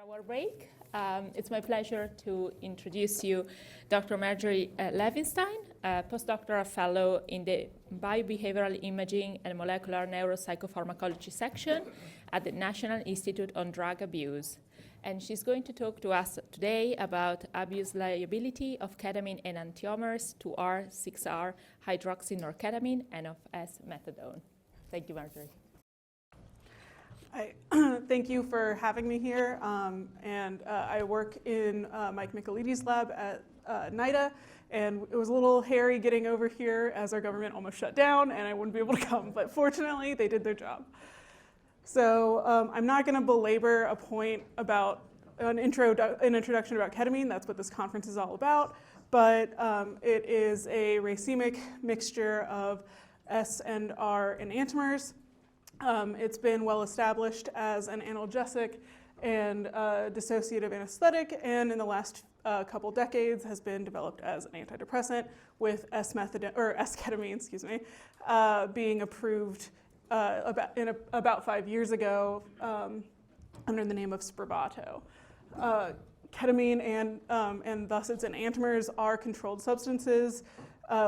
Our break. It's my pleasure to introduce you Dr. Marjorie Levinstein, a postdoctoral fellow in the Biobehavioral Imaging and Molecular Neuropsychopharmacology section at the National Institute on Drug Abuse. And she's going to talk to us today about abuse liability of ketamine enantiomers to R6R hydroxynorketamine and of esmethadone. Thank you, Marjorie. Thank you for having me here. I work in Mike Michelides' lab at NIDA, and it was a little hairy getting over here as our government almost shut down and I wouldn't be able to come, but fortunately they did their job. So I'm not going to belabor a point about an introduction about ketamine. That's what this conference is all about, but it is a racemic mixture of S and R enantiomers. It's been well established as an analgesic and dissociative anesthetic, and in the last couple decades has been developed as an antidepressant, with esketamine, being approved about 5 years ago under the name of Spravato. Ketamine and thus its enantiomers are controlled substances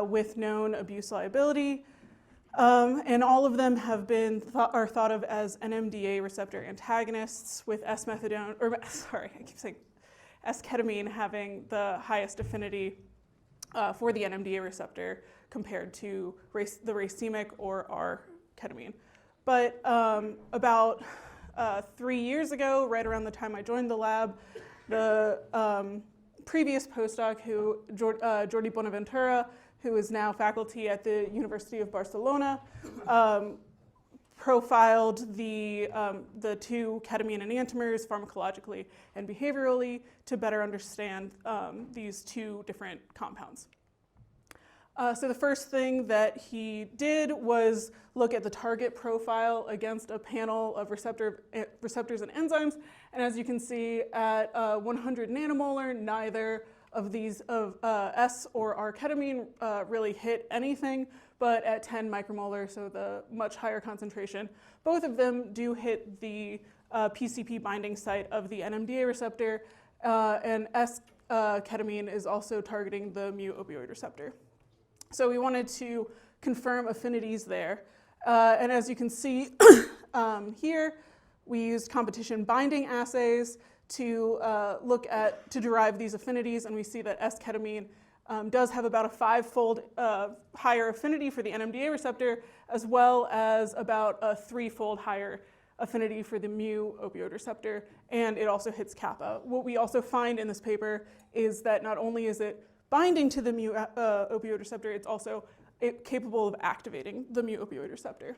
with known abuse liability. And all of them have been are thought of as NMDA receptor antagonists, with esketamine having the highest affinity for the NMDA receptor compared to the racemic or R-ketamine. But about 3 years ago, right around the time I joined the lab, the previous postdoc, Jordi Bonaventura, who is now faculty at the University of Barcelona, profiled the two ketamine enantiomers pharmacologically and behaviorally to better understand these two different compounds. So the first thing that he did was look at the target profile against a panel of receptors and enzymes, and as you can see, at 100 nanomolar, neither of these S or R-ketamine really hit anything, but at 10 micromolar, so the much higher concentration, both of them do hit the PCP binding site of the NMDA receptor, and S-ketamine is also targeting the mu-opioid receptor. So we wanted to confirm affinities there, and as you can see here, we used competition binding assays to derive these affinities, and we see that esketamine does have about a 5-fold higher affinity for the NMDA receptor, as well as about a 3-fold higher affinity for the mu-opioid receptor, and it also hits kappa. What we also find in this paper is that not only is it binding to the mu-opioid receptor, it's also capable of activating the mu-opioid receptor.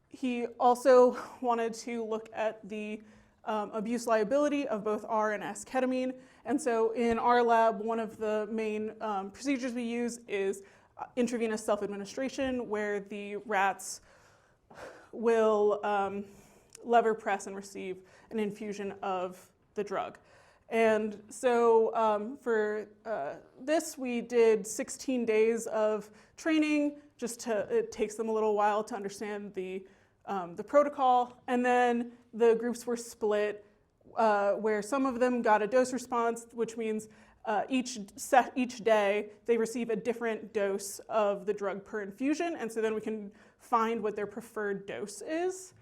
He also wanted to look at the abuse liability of both R and S-ketamine. And so in our lab, one of the main procedures we use is intravenous self-administration, where the rats will lever press and receive an infusion of the drug. And so for this, we did 16 days of training. It takes them a little while to understand the protocol, and then the groups were split, where some of them got a dose response, which means each day they receive a different dose of the drug per infusion, and so then we can find what their preferred dose is.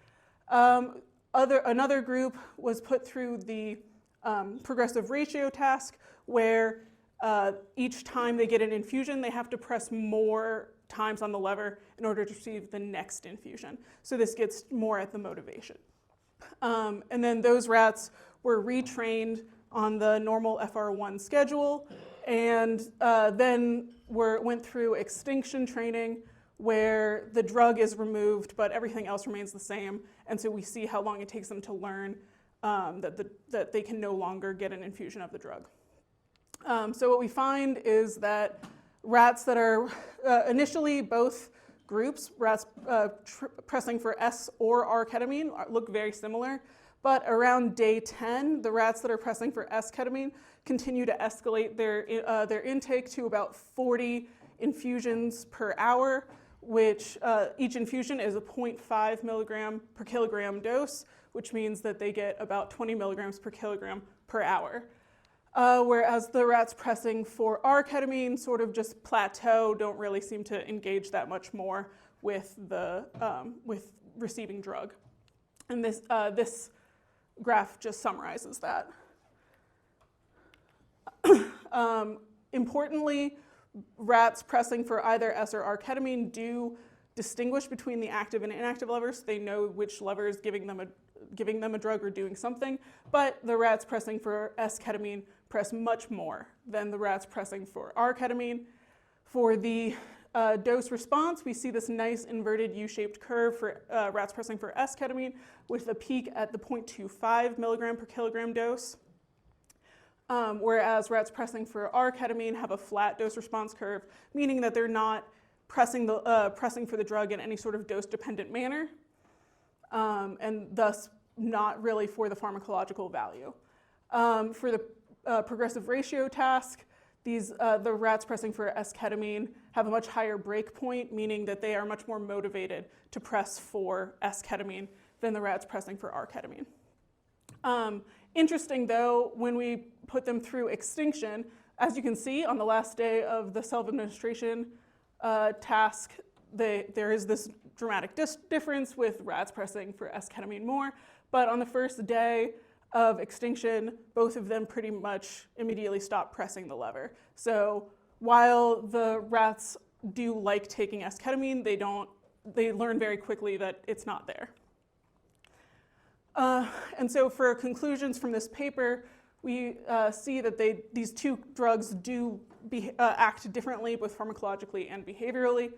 Another group was put through the progressive ratio task, where each time they get an infusion, they have to press more times on the lever in order to receive the next infusion. So this gets more at the motivation. And then those rats were retrained on the normal FR1 schedule, and then went through extinction training, where the drug is removed but everything else remains the same, and so we see how long it takes them to learn that they can no longer get an infusion of the drug. So what we find is that rats that are initially both groups, rats pressing for S or R-ketamine, look very similar, but around day 10, the rats that are pressing for S-ketamine continue to escalate their intake to about 40 infusions per hour, which each infusion is a 0.5 milligram per kilogram dose, which means that they get about 20 milligrams per kilogram per hour. Whereas the rats pressing for R-ketamine sort of just plateau, don't really seem to engage that much more with receiving drug. And this graph just summarizes that. Importantly, rats pressing for either S or R-ketamine do distinguish between the active and inactive levers. They know which lever is giving them a drug or doing something, but the rats pressing for S-ketamine press much more than the rats pressing for R-ketamine. For the dose response, we see this nice inverted U-shaped curve for rats pressing for S-ketamine with a peak at the 0.25 milligram per kilogram dose. Whereas rats pressing for R-ketamine have a flat dose response curve, meaning that they're not pressing for the drug in any sort of dose-dependent manner, and thus not really for the pharmacological value. For the progressive ratio task, the rats pressing for S-ketamine have a much higher break point, meaning that they are much more motivated to press for S-ketamine than the rats pressing for R-ketamine. Interesting though, when we put them through extinction, as you can see on the last day of the self-administration task, there is this dramatic difference with rats pressing for S-ketamine more, but on the first day of extinction, both of them pretty much immediately stop pressing the lever. So while the rats do like taking S-ketamine, they learn very quickly that it's not there. And so for conclusions from this paper, we see that these two drugs do act differently, both pharmacologically and behaviorally,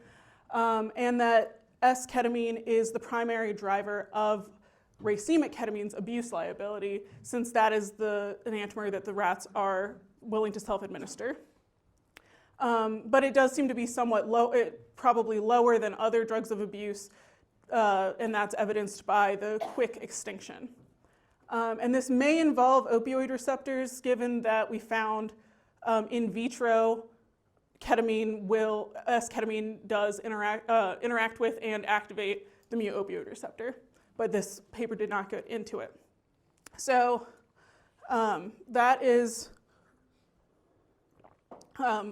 and that S-ketamine is the primary driver of racemic ketamine's abuse liability, since that is the enantiomer that the rats are willing to self-administer. But it does seem to be somewhat low, probably lower than other drugs of abuse, and that's evidenced by the quick extinction. And this may involve opioid receptors, given that we found in vitro S-ketamine does interact with and activate the mu-opioid receptor, but this paper did not get into it. So that is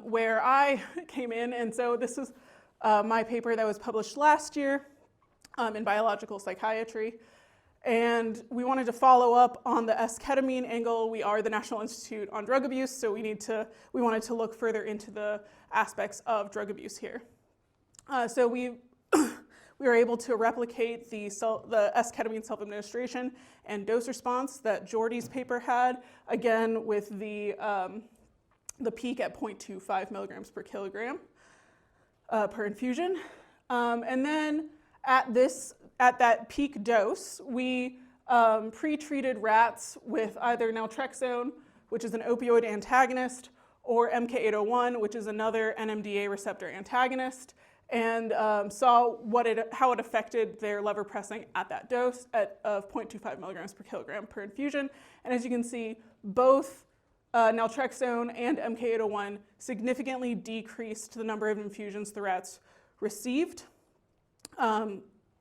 where I came in, and so this is my paper that was published last year in Biological Psychiatry. And we wanted to follow up on the S-ketamine angle. We are the National Institute on Drug Abuse, so we wanted to look further into the aspects of drug abuse here. So we were able to replicate the S-ketamine self-administration and dose response that Jordy's paper had, again with the peak at 0.25 milligrams per kilogram per infusion. And then at that peak dose, we pre-treated rats with either naltrexone, which is an opioid antagonist, or MK801, which is another NMDA receptor antagonist, and saw how it affected their lever pressing at that dose of 0.25 milligrams per kilogram per infusion. And as you can see, both naltrexone and MK801 significantly decreased the number of infusions the rats received,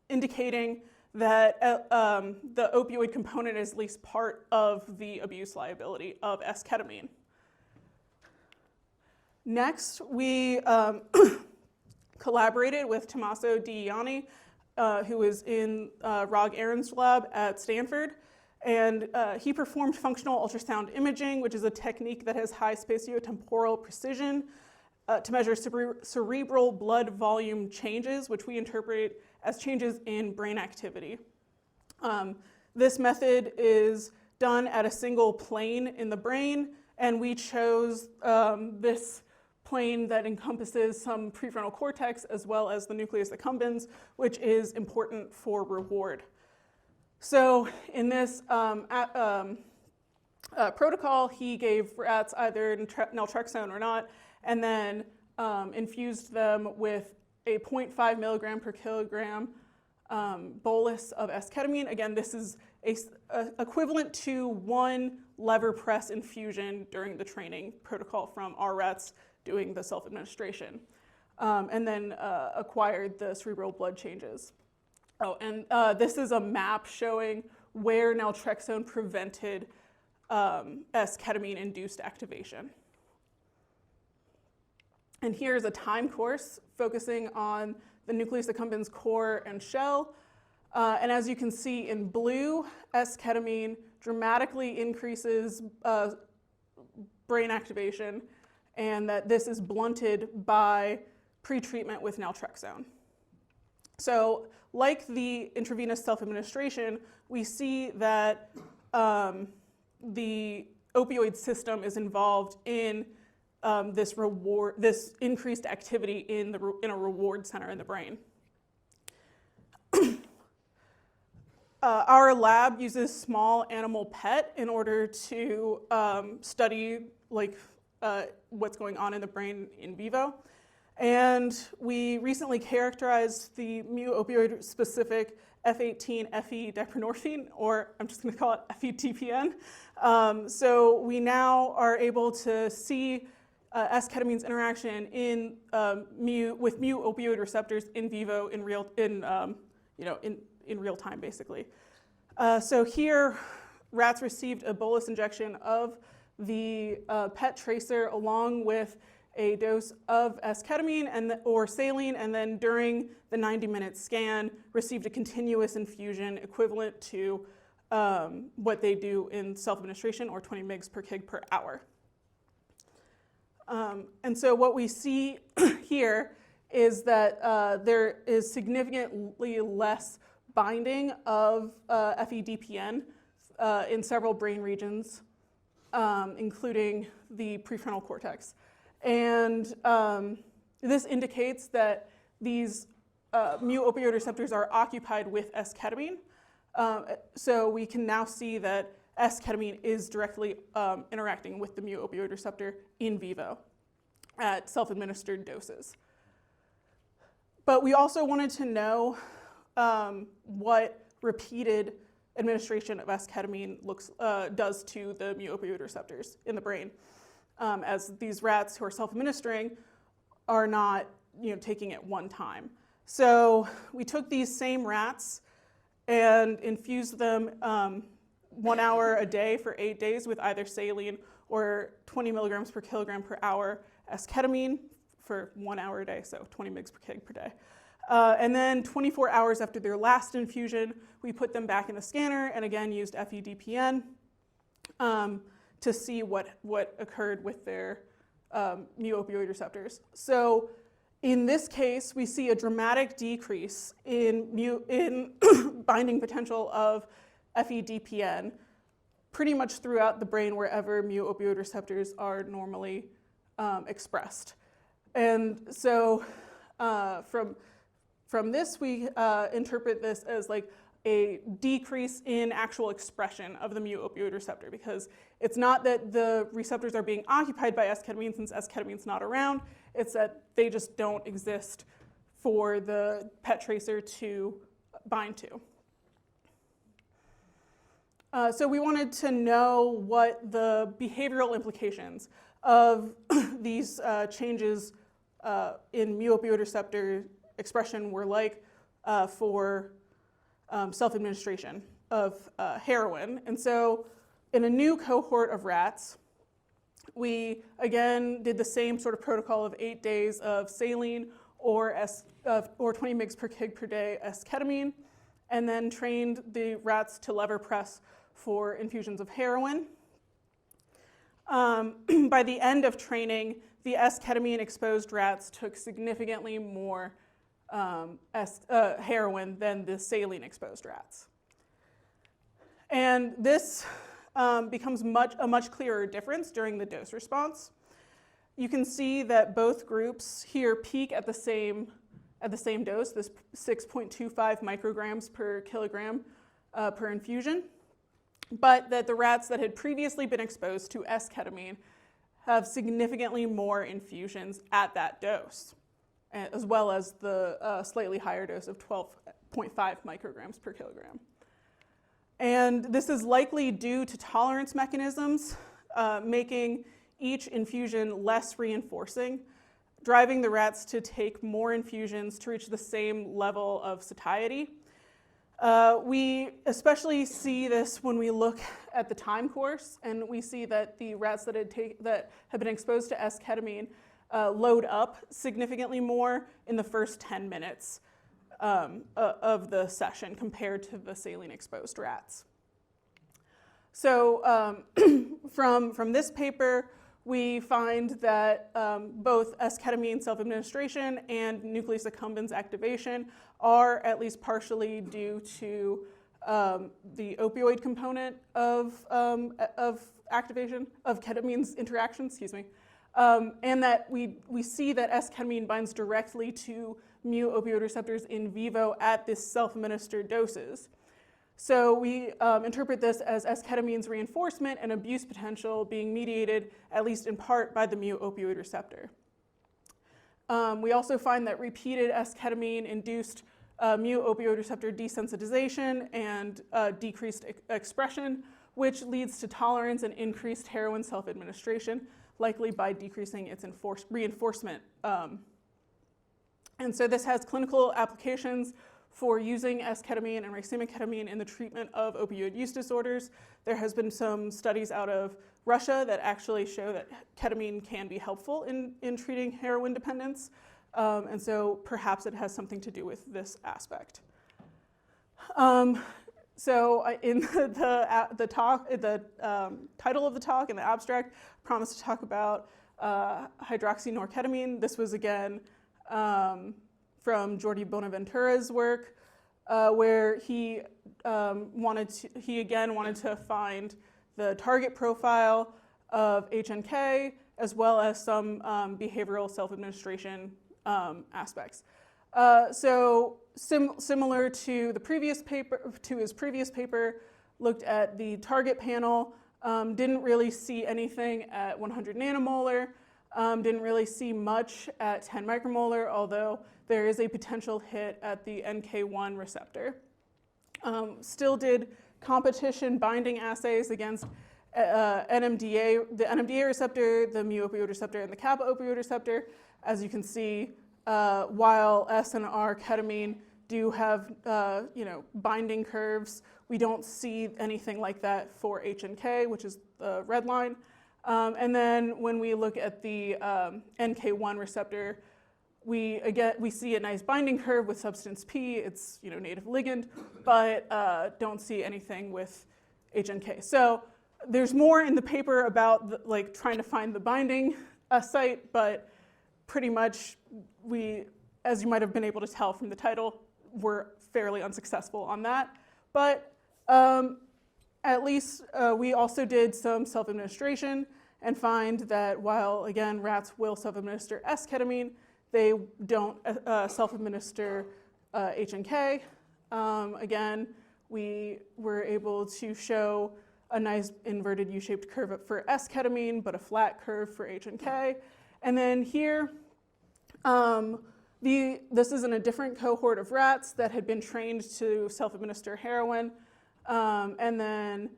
indicating that the opioid component is at least part of the abuse liability of S-ketamine. Next, we collaborated with Tommaso Di Ianni, who is in Rog Aaron's lab at Stanford, and he performed functional ultrasound imaging, which is a technique that has high spatiotemporal precision to measure cerebral blood volume changes, which we interpret as changes in brain activity. This method is done at a single plane in the brain, and we chose this plane that encompasses some prefrontal cortex as well as the nucleus accumbens, which is important for reward. So in this protocol, he gave rats either naltrexone or not, and then infused them with a 0.5 milligram per kilogram bolus of S-ketamine. Again, this is equivalent to 1 lever press infusion during the training protocol from our rats doing the self-administration, and then acquired the cerebral blood changes. Oh, and this is a map showing where naltrexone prevented S-ketamine-induced activation. And here's a time course focusing on the nucleus accumbens core and shell. And as you can see in blue, S-ketamine dramatically increases brain activation, and that this is blunted by pretreatment with naltrexone. So like the intravenous self-administration, we see that the opioid system is involved in this increased activity in a reward center in the brain. Our lab uses small animal PET in order to study what's going on in the brain in vivo. And we recently characterized the mu-opioid specific F18-FE deprenorphine, or I'm just going to call it FE-TPN. So we now are able to see S-ketamine's interaction with mu-opioid receptors in vivo in real time, basically. So here, rats received a bolus injection of the PET tracer along with a dose of S-ketamine or saline, and then during the 90-minute scan, received a continuous infusion equivalent to what they do in self-administration, or 20 mg per kg per hour. And so what we see here is that there is significantly less binding of FEDPN in several brain regions, including the prefrontal cortex. And this indicates that these mu-opioid receptors are occupied with S-ketamine. So we can now see that S-ketamine is directly interacting with the mu-opioid receptor in vivo at self-administered doses. But we also wanted to know what repeated administration of S-ketamine does to the mu-opioid receptors in the brain, as these rats who are self-administering are not taking it one time. So we took these same rats and infused them 1 hour a day for 8 days with either saline or 20 milligrams per kilogram per hour S-ketamine for 1 hour a day, so 20 mg per kg per day. And then 24 hours after their last infusion, we put them back in the scanner and again used FEDPN to see what occurred with their mu-opioid receptors. So in this case, we see a dramatic decrease in binding potential of FEDPN pretty much throughout the brain wherever mu-opioid receptors are normally expressed. And so from this, we interpret this as like a decrease in actual expression of the mu-opioid receptor, because it's not that the receptors are being occupied by S-ketamine since S-ketamine's not around, it's that they just don't exist for the PET tracer to bind to. So we wanted to know what the behavioral implications of these changes in mu-opioid receptor expression were like for self-administration of heroin. And so in a new cohort of rats, we again did the same sort of protocol of 8 days of saline or 20 mg per kg per day S-ketamine, and then trained the rats to lever press for infusions of heroin. By the end of training, the S-ketamine exposed rats took significantly more heroin than the saline exposed rats. And this becomes a much clearer difference during the dose response. You can see that both groups here peak at the same dose, this 6.25 micrograms per kilogram per infusion, but that the rats that had previously been exposed to S-ketamine have significantly more infusions at that dose, as well as the slightly higher dose of 12.5 micrograms per kilogram. And this is likely due to tolerance mechanisms, making each infusion less reinforcing, driving the rats to take more infusions to reach the same level of satiety. We especially see this when we look at the time course, and we see that the rats that have been exposed to esketamine load up significantly more in the first 10 minutes of the session compared to the saline-exposed rats. So from this paper, we find that both esketamine self-administration and nucleus accumbens activation are at least partially due to the opioid component of activation, of ketamine's interaction, and that we see that esketamine binds directly to mu-opioid receptors in vivo at this self-administered doses. So we interpret this as esketamine's reinforcement and abuse potential being mediated, at least in part, by the mu-opioid receptor. We also find that repeated esketamine-induced mu-opioid receptor desensitization and decreased expression, which leads to tolerance and increased heroin self-administration, likely by decreasing its reinforcement. And so this has clinical applications for using esketamine and racemic ketamine in the treatment of opioid use disorders. There has been some studies out of Russia that actually show that ketamine can be helpful in treating heroin dependence. And so perhaps it has something to do with this aspect. So in the talk, the title of the talk in the abstract, I promised to talk about hydroxynorketamine. This was again from Jordi Bonaventura's work, where he wanted to find the target profile of HNK as well as some behavioral self-administration aspects. So similar to the previous paper, to his previous paper, looked at the target panel, didn't really see anything at 100 nanomolar, didn't really see much at 10 micromolar, although there is a potential hit at the NK1 receptor. Still did competition binding assays against NMDA, the NMDA receptor, the mu-opioid receptor, and the kappa opioid receptor. As you can see, while S and R ketamine do have binding curves, we don't see anything like that for H and K, which is the red line. And then when we look at the NK1 receptor, we see a nice binding curve with substance P. It's native ligand, but don't see anything with H and K. So there's more in the paper about trying to find the binding site, but pretty much we, as you might have been able to tell from the title, were fairly unsuccessful on that. But at least we also did some self-administration and find that while, again, rats will self-administer esketamine, they don't self-administer H and K. Again, we were able to show a nice inverted U-shaped curve for esketamine, but a flat curve for H and K. And then here, this is in a different cohort of rats that had been trained to self-administer heroin. And then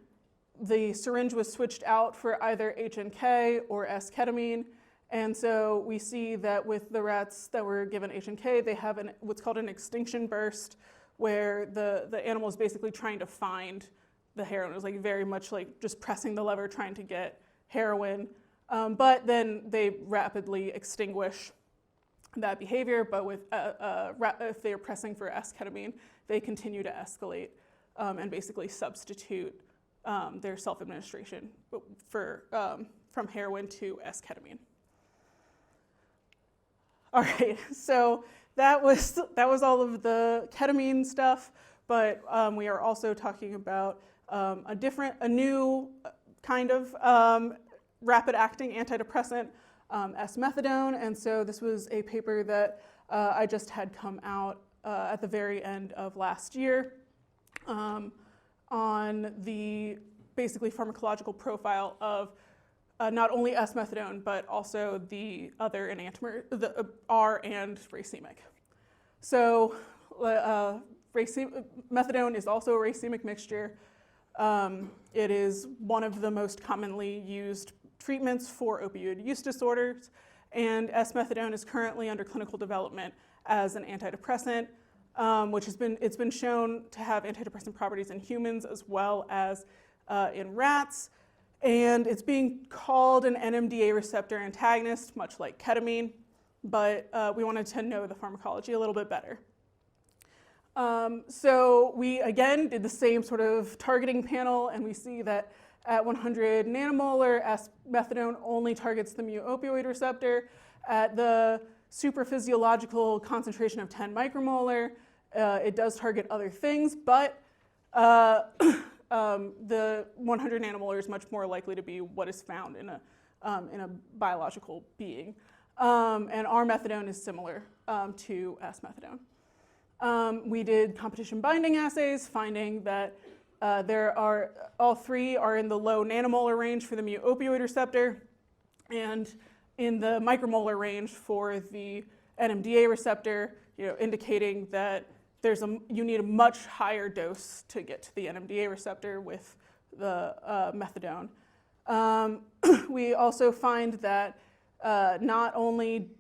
the syringe was switched out for either H and K or esketamine. And so we see that with the rats that were given H and K, they have what's called an extinction burst, where the animal is basically trying to find the heroin. It was very much like just pressing the lever, trying to get heroin. But then they rapidly extinguish that behavior. But with if they are pressing for esketamine, they continue to escalate and basically substitute their self-administration from heroin to esketamine. All right, so that was all of the ketamine stuff, but we are also talking about a new kind of rapid-acting antidepressant, esmethadone, and so this was a paper that I just had come out at the very end of last year on the basically pharmacological profile of not only esmethadone, but also the other enantiomer, the R and racemic. So methadone is also a racemic mixture. It is one of the most commonly used treatments for opioid use disorders, and esmethadone is currently under clinical development as an antidepressant. which it's been shown to have antidepressant properties in humans as well as in rats. And it's being called an NMDA receptor antagonist, much like ketamine, but we wanted to know the pharmacology a little bit better. So we, again, did the same sort of targeting panel, and we see that at 100 nanomolar, esmethadone only targets the mu-opioid receptor. At the supraphysiological concentration of 10 micromolar, it does target other things, but the 100 nanomolar is much more likely to be what is found in a biological being. And our methadone is similar to esmethadone. We did competition binding assays, finding that all three are in the low nanomolar range for the mu-opioid receptor and in the micromolar range for the NMDA receptor, indicating that you need a much higher dose to get to the NMDA receptor with the methadone. We also find that not only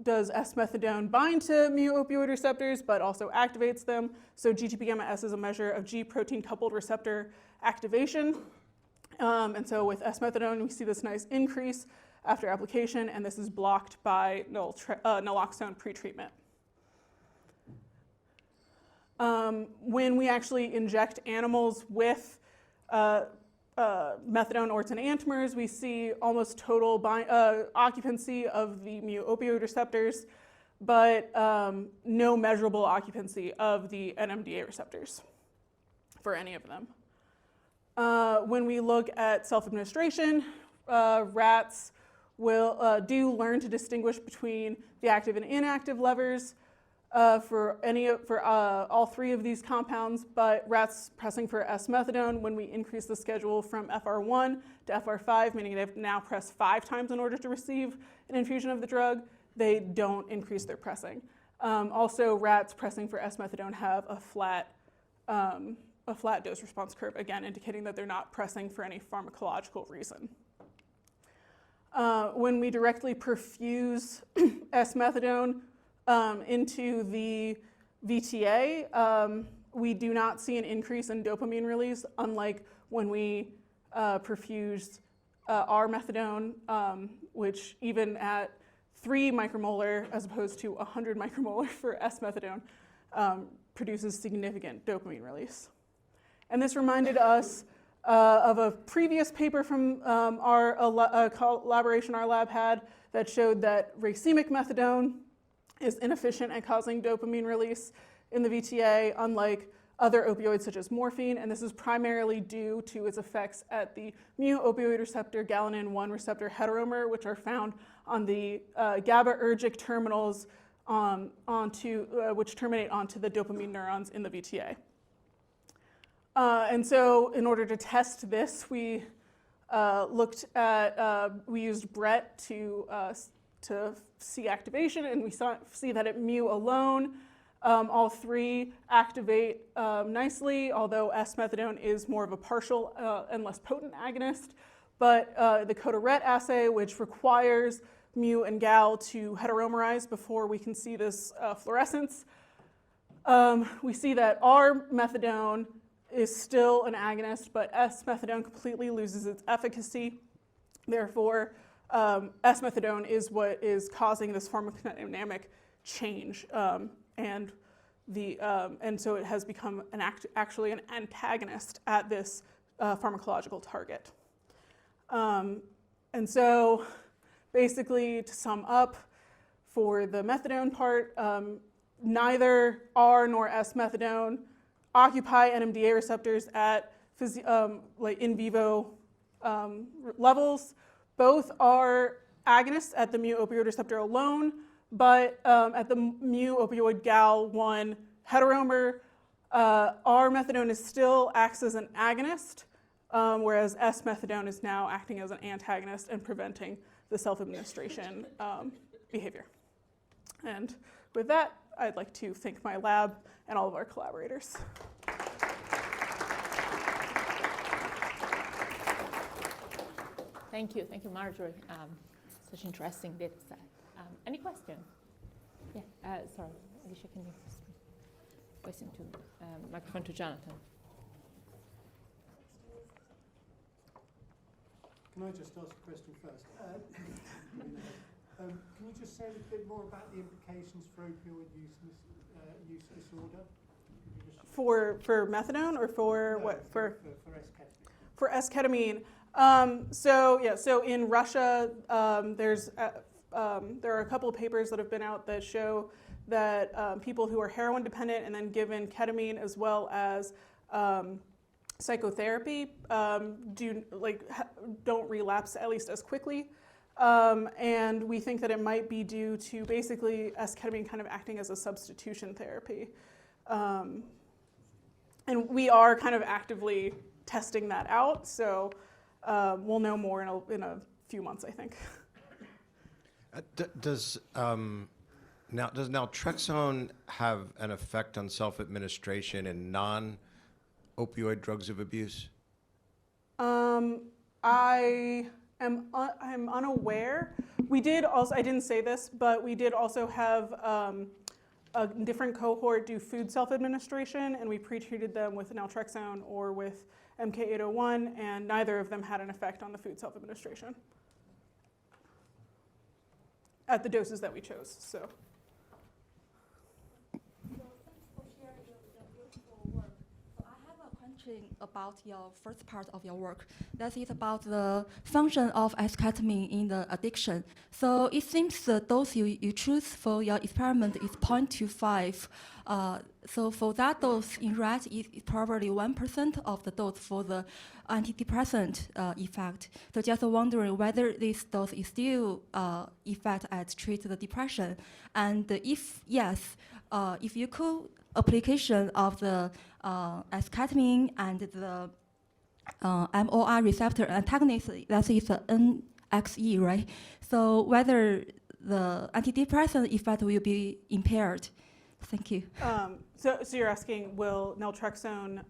does esmethadone bind to mu-opioid receptors, but also activates them. So GTP-gamma-S is a measure of G protein-coupled receptor activation. And so with esmethadone, we see this nice increase after application, and this is blocked by naloxone pretreatment. When we actually inject animals with methadone or its enantiomers, we see almost total occupancy of the mu-opioid receptors, but no measurable occupancy of the NMDA receptors for any of them. When we look at self-administration, rats do learn to distinguish between the active and inactive levers for all three of these compounds, but rats pressing for esmethadone, when we increase the schedule from FR1 to FR5, meaning they've now pressed 5 times in order to receive an infusion of the drug, they don't increase their pressing. Also, rats pressing for esmethadone have a flat dose response curve, again indicating that they're not pressing for any pharmacological reason. When we directly perfuse esmethadone into the VTA, we do not see an increase in dopamine release, unlike when we perfuse our methadone, which even at 3 micromolar as opposed to 100 micromolar for esmethadone produces significant dopamine release. And this reminded us of a previous paper from our collaboration our lab had that showed that racemic methadone is inefficient at causing dopamine release in the VTA, unlike other opioids such as morphine, and this is primarily due to its effects at the mu-opioid receptor, galanin-1 receptor heteromer, which are found on the GABAergic terminals which terminate onto the dopamine neurons in the VTA. And so in order to test this, we used Brett to see activation, and we see that at mu alone, all three activate nicely, although esmethadone is more of a partial and less potent agonist. But the CODA-RET assay, which requires mu and gal to heteromerize before we can see this fluorescence, we see that our methadone is still an agonist, but esmethadone completely loses its efficacy. Therefore, esmethadone is what is causing this pharmacodynamic change, and so it has become actually an antagonist at this pharmacological target. And so, basically, to sum up, for the methadone part, neither R nor esmethadone occupy NMDA receptors at in vivo levels. Both are agonists at the mu-opioid receptor alone, but at the mu-opioid gal-1 heteromer, our methadone still acts as an agonist, whereas esmethadone is now acting as an antagonist and preventing the self-administration behavior. And with that, I'd like to thank my lab and all of our collaborators. Thank you, Marjorie. Such interesting data set. Any question? Yeah, sorry, Alicia, can you? question to microphone to Jonathan. Can I just ask a question first? Can you just say a little bit more about the implications for opioid use disorder? For methadone or for No, what? For esketamine. So in Russia, there are a couple of papers that have been out that show that people who are heroin dependent and then given ketamine as well as psychotherapy don't relapse at least as quickly. And we think that it might be due to basically esketamine kind of acting as a substitution therapy. And we are kind of actively testing that out, so we'll know more in a few months, I think. Does naltrexone have an effect on self-administration in non-opioid drugs of abuse? I'm unaware. We did also, I didn't say this, but we did also have a different cohort do food self-administration, and we pre-treated them with naltrexone or with MK801, and neither of them had an effect on the food self-administration at the doses that we chose. So. Thanks for sharing your beautiful work. So I have a question about your first part of your work. That is about the function of esketamine in the addiction. So it seems the dose you choose for your experiment is 0.25. So for that dose in rats, it's probably 1% of the dose for the antidepressant effect. So just wondering whether this dose is still effect at treat the depression, and if yes, if you could application of the esketamine and the MOR receptor antagonist, that is the NXE, right? So whether the antidepressant effect will be impaired. Thank you. So you're asking, will naltrexone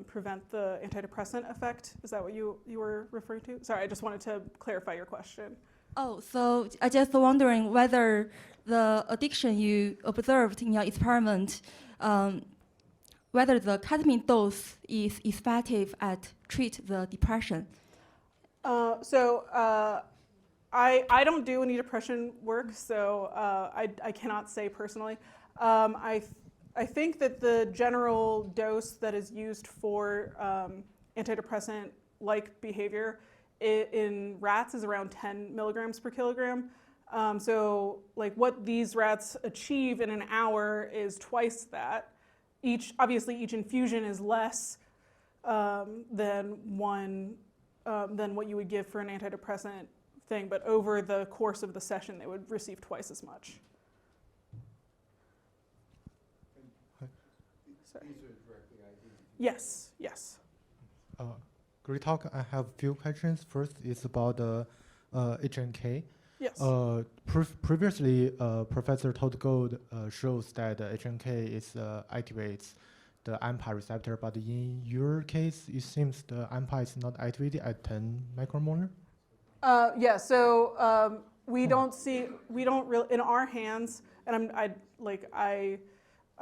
prevent the antidepressant effect? Is that what you were referring to? Sorry, I just wanted to clarify your question. Oh, so I just wondering whether the addiction you observed in your experiment, whether the ketamine dose is effective at treat the depression. I don't do any depression work, so I cannot say personally. I think that the general dose that is used for antidepressant-like behavior in rats is around 10 milligrams per kilogram. So like what these rats achieve in an hour is twice that. Obviously each infusion is less than what you would give for an antidepressant thing, but over the course of the session they would receive twice as much. Sorry. These are directly IV. Yes, yes. Great talk. I have a few questions. First is about HNK. Yes. Previously, Professor Todd Gold shows that HNK activates the AMPA receptor, but in your case, it seems the AMPA is not activated at 10 micromolar. Yeah. So we don't really in our hands, and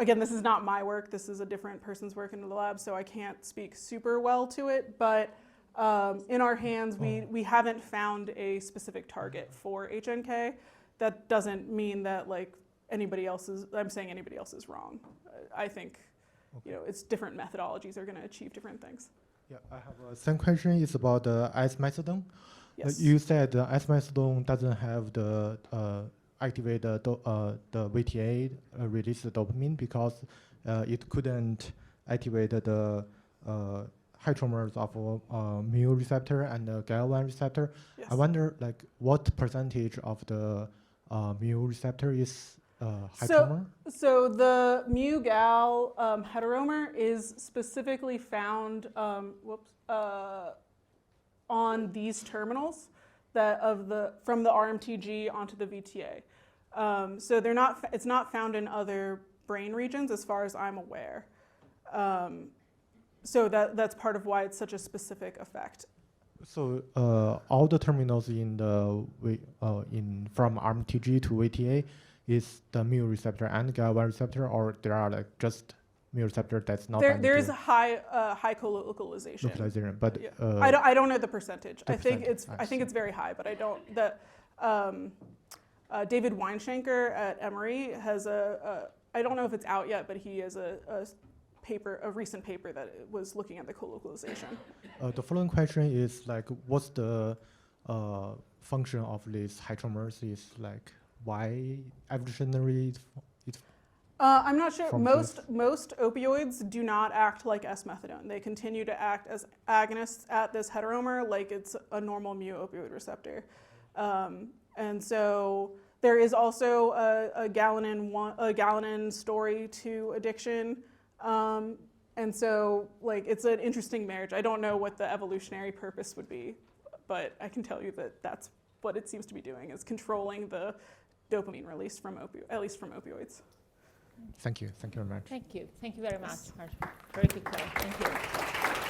again, this is not my work. This is a different person's work in the lab, so I can't speak super well to it. But in our hands, we haven't found a specific target for HNK. That doesn't mean that I'm saying anybody else is wrong. I think it's different methodologies are going to achieve different things. Yeah, I have a second question. It's about the esmethadone. Yes. You said the esmethadone doesn't have the activate the VTA release the dopamine because it couldn't activate the enantiomers of mu receptor and the GAL1 receptor. Yes. I wonder what percentage of the mu receptor is enantiomer? So the mu-gal heteromer is specifically found on these terminals from the RMTG onto the VTA. So it's not found in other brain regions as far as I'm aware. So that's part of why it's such a specific effect. So all the terminals from RMTG to VTA is the mu receptor and GAL1 receptor, or there are just mu receptor that's not There binding is to a high co-localization. localization, but Yeah. I don't know the percentage. the I think percentage, I it's very high, but I don't. David Weinshanker at Emory has I don't know if it's out yet, but he has a recent paper that was looking at the co-localization. The following question is like, what's the function of these enantiomers? Is like why evolutionary? I'm not sure. From Most opioids do not act like esmethadone. They continue to act as agonists at this heteromer, like it's a normal mu opioid receptor. And so there is also a galanin story to addiction. And so like it's an interesting marriage. I don't know what the evolutionary purpose would be, but I can tell you that that's what it seems to be doing, is controlling the dopamine release at least from opioids. Thank you very much. Thank you very much, Marjorie. Very good call. Thank you.